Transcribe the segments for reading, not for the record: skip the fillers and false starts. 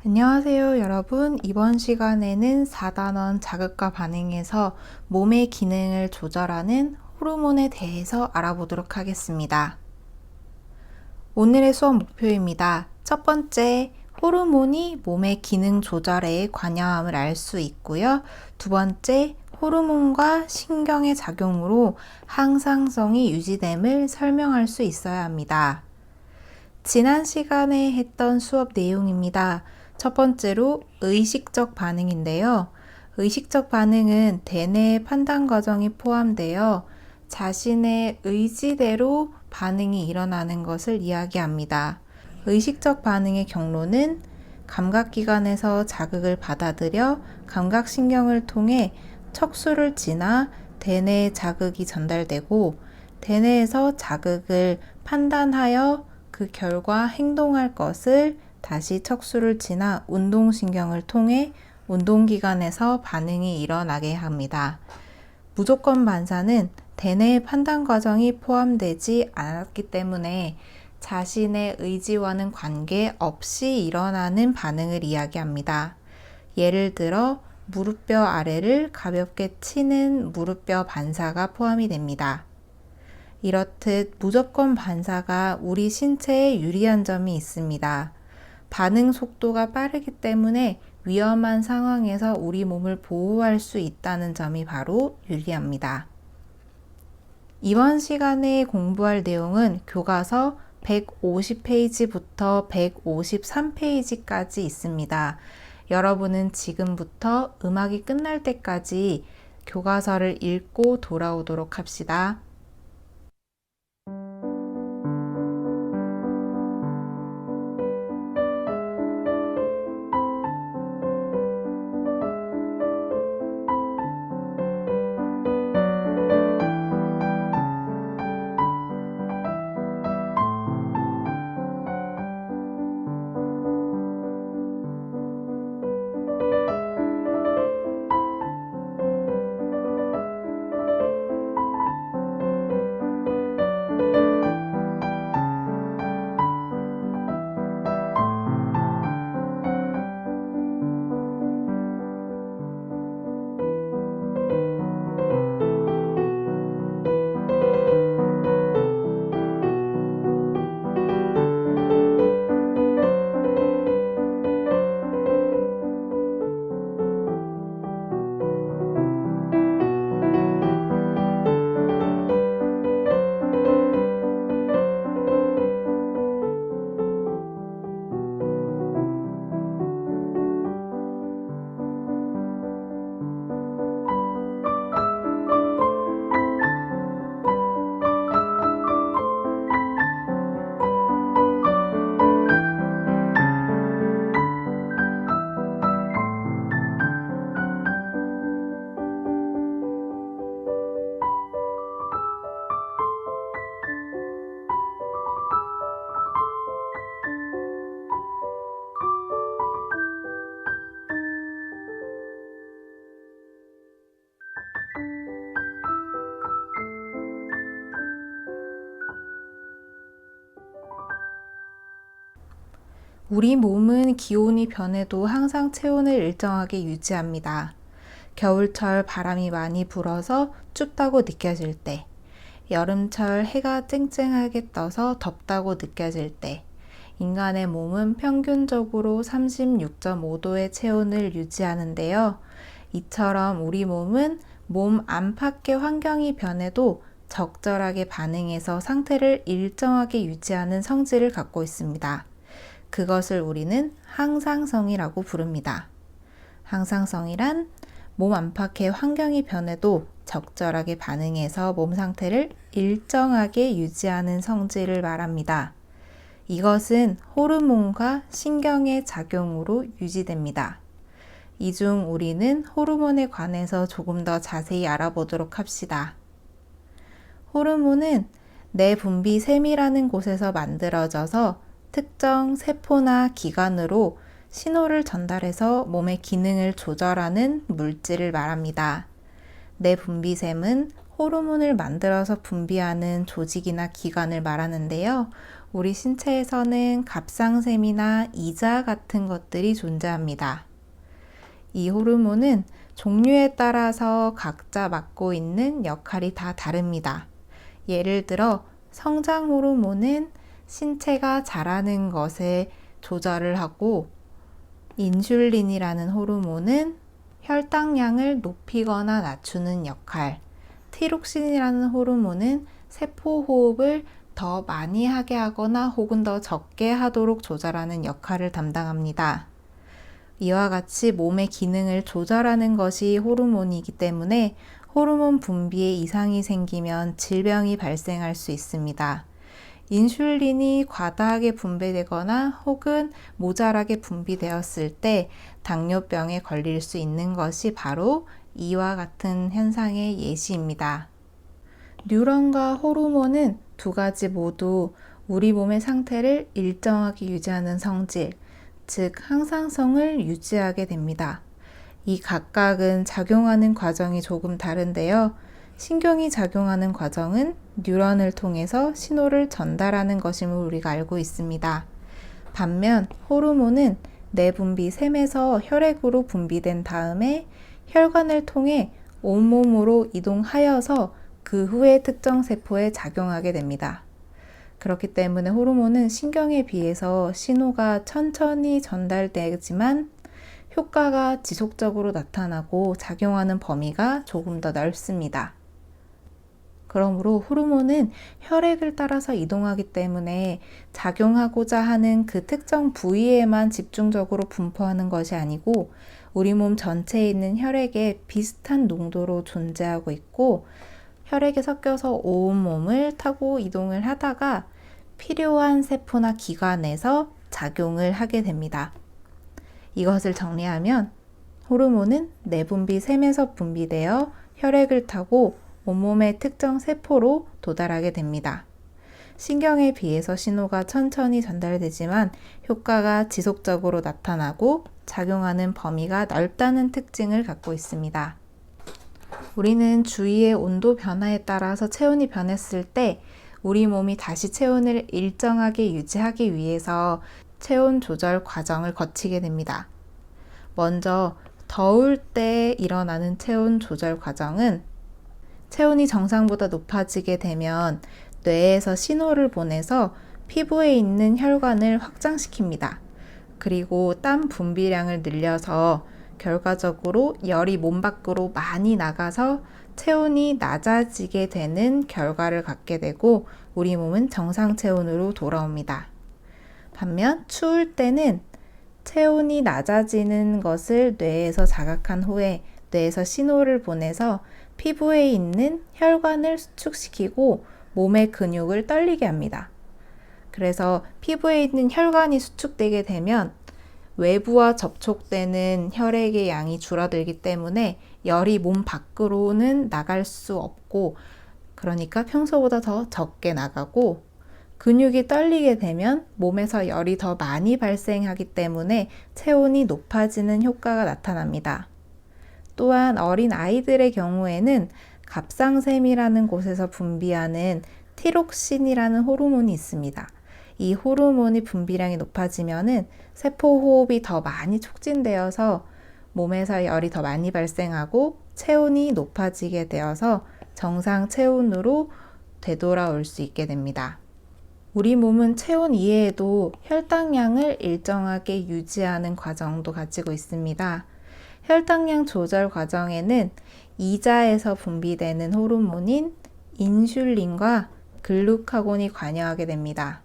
안녕하세요, 여러분. 이번 시간에는 4단원 자극과 반응에서 몸의 기능을 조절하는 호르몬에 대해서 알아보도록 하겠습니다. 오늘의 수업 목표입니다. 첫 번째, 호르몬이 몸의 기능 조절에 관여함을 알 수 있고요. 두 번째, 호르몬과 신경의 작용으로 항상성이 유지됨을 설명할 수 있어야 합니다. 지난 시간에 했던 수업 내용입니다. 첫 번째로 의식적 반응인데요. 의식적 반응은 대뇌의 판단 과정이 포함되어 자신의 의지대로 반응이 일어나는 것을 이야기합니다. 의식적 반응의 경로는 감각기관에서 자극을 받아들여 감각신경을 통해 척수를 지나 대뇌에 자극이 전달되고 대뇌에서 자극을 판단하여 그 결과 행동할 것을 다시 척수를 지나 운동신경을 통해 운동기관에서 반응이 일어나게 합니다. 무조건 반사는 대뇌의 판단 과정이 포함되지 않았기 때문에 자신의 의지와는 관계없이 일어나는 반응을 이야기합니다. 예를 들어 무릎뼈 아래를 가볍게 치는 무릎뼈 반사가 포함이 됩니다. 이렇듯 무조건 반사가 우리 신체에 유리한 점이 있습니다. 반응 속도가 빠르기 때문에 위험한 상황에서 우리 몸을 보호할 수 있다는 점이 바로 유리합니다. 이번 시간에 공부할 내용은 교과서 150페이지부터 153페이지까지 있습니다. 여러분은 지금부터 음악이 끝날 때까지 교과서를 읽고 돌아오도록 합시다. 우리 몸은 기온이 변해도 항상 체온을 일정하게 유지합니다. 겨울철 바람이 많이 불어서 춥다고 느껴질 때, 여름철 해가 쨍쨍하게 떠서 덥다고 느껴질 때, 인간의 몸은 평균적으로 36.5도의 체온을 유지하는데요. 이처럼 우리 몸은 몸 안팎의 환경이 변해도 적절하게 반응해서 상태를 일정하게 유지하는 성질을 갖고 있습니다. 그것을 우리는 항상성이라고 부릅니다. 항상성이란 몸 안팎의 환경이 변해도 적절하게 반응해서 몸 상태를 일정하게 유지하는 성질을 말합니다. 이것은 호르몬과 신경의 작용으로 유지됩니다. 이 중 우리는 호르몬에 관해서 조금 더 자세히 알아보도록 합시다. 호르몬은 내분비 샘이라는 곳에서 만들어져서 특정 세포나 기관으로 신호를 전달해서 몸의 기능을 조절하는 물질을 말합니다. 내분비샘은 호르몬을 만들어서 분비하는 조직이나 기관을 말하는데요. 우리 신체에서는 갑상샘이나 이자 같은 것들이 존재합니다. 이 호르몬은 종류에 따라서 각자 맡고 있는 역할이 다 다릅니다. 예를 들어 성장 호르몬은 신체가 자라는 것에 조절을 하고, 인슐린이라는 호르몬은 혈당량을 높이거나 낮추는 역할, 티록신이라는 호르몬은 세포 호흡을 더 많이 하게 하거나 혹은 더 적게 하도록 조절하는 역할을 담당합니다. 이와 같이 몸의 기능을 조절하는 것이 호르몬이기 때문에 호르몬 분비에 이상이 생기면 질병이 발생할 수 있습니다. 인슐린이 과다하게 분비되거나 혹은 모자라게 분비되었을 때 당뇨병에 걸릴 수 있는 것이 바로 이와 같은 현상의 예시입니다. 뉴런과 호르몬은 두 가지 모두 우리 몸의 상태를 일정하게 유지하는 성질, 즉 항상성을 유지하게 됩니다. 이 각각은 작용하는 과정이 조금 다른데요. 신경이 작용하는 과정은 뉴런을 통해서 신호를 전달하는 것임을 우리가 알고 있습니다. 반면 호르몬은 내분비 샘에서 혈액으로 분비된 다음에 혈관을 통해 온몸으로 이동하여서 그 후에 특정 세포에 작용하게 됩니다. 그렇기 때문에 호르몬은 신경에 비해서 신호가 천천히 전달되지만 효과가 지속적으로 나타나고 작용하는 범위가 조금 더 넓습니다. 그러므로 호르몬은 혈액을 따라서 이동하기 때문에 작용하고자 하는 그 특정 부위에만 집중적으로 분포하는 것이 아니고 우리 몸 전체에 있는 혈액에 비슷한 농도로 존재하고 있고, 혈액에 섞여서 온몸을 타고 이동을 하다가 필요한 세포나 기관에서 작용을 하게 됩니다. 이것을 정리하면 호르몬은 내분비 샘에서 분비되어 혈액을 타고 온몸의 특정 세포로 도달하게 됩니다. 신경에 비해서 신호가 천천히 전달되지만 효과가 지속적으로 나타나고 작용하는 범위가 넓다는 특징을 갖고 있습니다. 우리는 주위의 온도 변화에 따라서 체온이 변했을 때 우리 몸이 다시 체온을 일정하게 유지하기 위해서 체온 조절 과정을 거치게 됩니다. 먼저 더울 때 일어나는 체온 조절 과정은 체온이 정상보다 높아지게 되면 뇌에서 신호를 보내서 피부에 있는 혈관을 확장시킵니다. 그리고 땀 분비량을 늘려서 결과적으로 열이 몸 밖으로 많이 나가서 체온이 낮아지게 되는 결과를 갖게 되고 우리 몸은 정상 체온으로 돌아옵니다. 반면 추울 때는 체온이 낮아지는 것을 뇌에서 자각한 후에 뇌에서 신호를 보내서 피부에 있는 혈관을 수축시키고 몸의 근육을 떨리게 합니다. 그래서 피부에 있는 혈관이 수축되게 되면 외부와 접촉되는 혈액의 양이 줄어들기 때문에 열이 몸 밖으로는 나갈 수 없고, 그러니까 평소보다 더 적게 나가고, 근육이 떨리게 되면 몸에서 열이 더 많이 발생하기 때문에 체온이 높아지는 효과가 나타납니다. 또한 어린 아이들의 경우에는 갑상샘이라는 곳에서 분비하는 티록신이라는 호르몬이 있습니다. 이 호르몬의 분비량이 높아지면은 세포 호흡이 더 많이 촉진되어서 몸에서 열이 더 많이 발생하고 체온이 높아지게 되어서 정상 체온으로 되돌아올 수 있게 됩니다. 우리 몸은 체온 이외에도 혈당량을 일정하게 유지하는 과정도 가지고 있습니다. 혈당량 조절 과정에는 이자에서 분비되는 호르몬인 인슐린과 글루카곤이 관여하게 됩니다.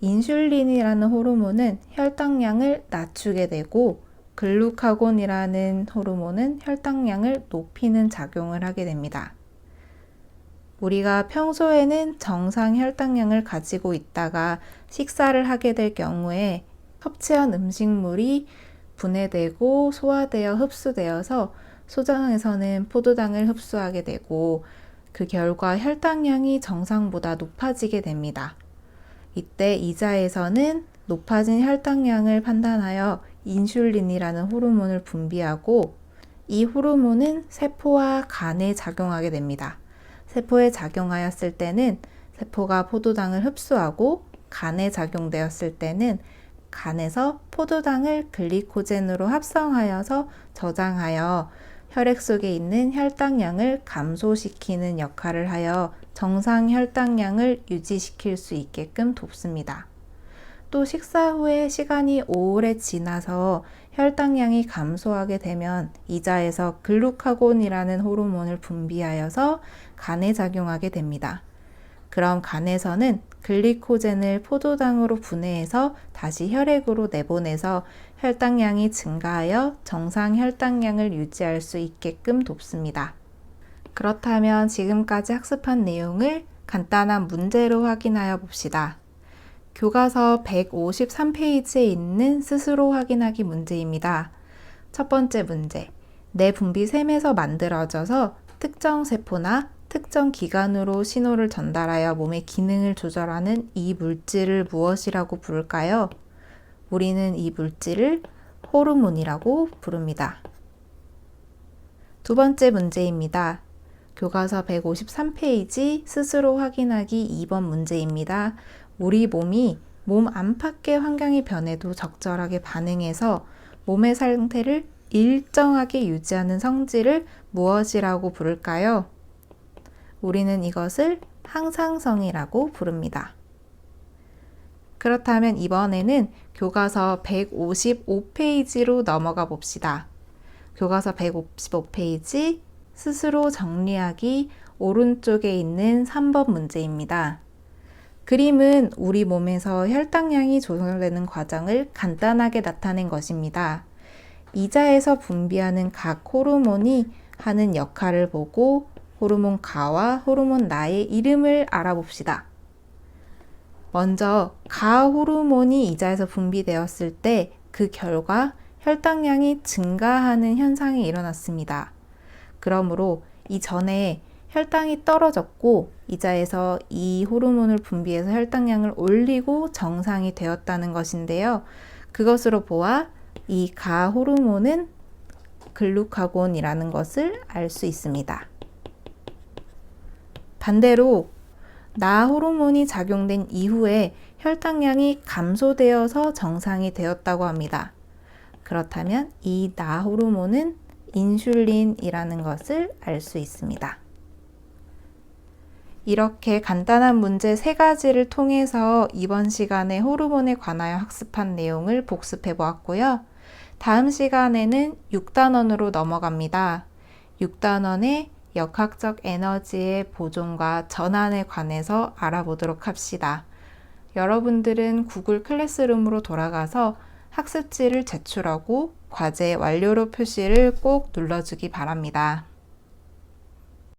인슐린이라는 호르몬은 혈당량을 낮추게 되고 글루카곤이라는 호르몬은 혈당량을 높이는 작용을 하게 됩니다. 우리가 평소에는 정상 혈당량을 가지고 있다가 식사를 하게 될 경우에 섭취한 음식물이 분해되고 소화되어 흡수되어서 소장에서는 포도당을 흡수하게 되고 그 결과 혈당량이 정상보다 높아지게 됩니다. 이때 이자에서는 높아진 혈당량을 판단하여 인슐린이라는 호르몬을 분비하고 이 호르몬은 세포와 간에 작용하게 됩니다. 세포에 작용하였을 때는 세포가 포도당을 흡수하고 간에 작용되었을 때는 간에서 포도당을 글리코젠으로 합성하여서 저장하여 혈액 속에 있는 혈당량을 감소시키는 역할을 하여 정상 혈당량을 유지시킬 수 있게끔 돕습니다. 또 식사 후에 시간이 오래 지나서 혈당량이 감소하게 되면 이자에서 글루카곤이라는 호르몬을 분비하여서 간에 작용하게 됩니다. 그럼 간에서는 글리코젠을 포도당으로 분해해서 다시 혈액으로 내보내서 혈당량이 증가하여 정상 혈당량을 유지할 수 있게끔 돕습니다. 그렇다면 지금까지 학습한 내용을 간단한 문제로 확인하여 봅시다. 교과서 153페이지에 있는 스스로 확인하기 문제입니다. 첫 번째 문제, 내 분비샘에서 만들어져서 특정 세포나 특정 기관으로 신호를 전달하여 몸의 기능을 조절하는 이 물질을 무엇이라고 부를까요? 우리는 이 물질을 호르몬이라고 부릅니다. 두 번째 문제입니다. 교과서 153페이지 스스로 확인하기 2번 문제입니다. 우리 몸이 몸 안팎의 환경이 변해도 적절하게 반응해서 몸의 상태를 일정하게 유지하는 성질을 무엇이라고 부를까요? 우리는 이것을 항상성이라고 부릅니다. 그렇다면 이번에는 교과서 155페이지로 넘어가 봅시다. 교과서 155페이지 스스로 정리하기 오른쪽에 있는 3번 문제입니다. 그림은 우리 몸에서 혈당량이 조절되는 과정을 간단하게 나타낸 것입니다. 이자에서 분비하는 각 호르몬이 하는 역할을 보고 호르몬 가와 호르몬 나의 이름을 알아봅시다. 먼저 가 호르몬이 이자에서 분비되었을 때 그 결과 혈당량이 증가하는 현상이 일어났습니다. 그러므로 이전에 혈당이 떨어졌고 이자에서 이 호르몬을 분비해서 혈당량을 올리고 정상이 되었다는 것인데요. 그것으로 보아 이 가 호르몬은 글루카곤이라는 것을 알 수 있습니다. 반대로 나 호르몬이 작용된 이후에 혈당량이 감소되어서 정상이 되었다고 합니다. 그렇다면 이 나 호르몬은 인슐린이라는 것을 알 수 있습니다. 이렇게 간단한 문제 3가지를 통해서 이번 시간에 호르몬에 관하여 학습한 내용을 복습해 보았고요. 다음 시간에는 6단원으로 넘어갑니다. 6단원의 역학적 에너지의 보존과 전환에 관해서 알아보도록 합시다. 여러분들은 구글 클래스룸으로 돌아가서 학습지를 제출하고 과제 완료로 표시를 꼭 눌러주기 바랍니다.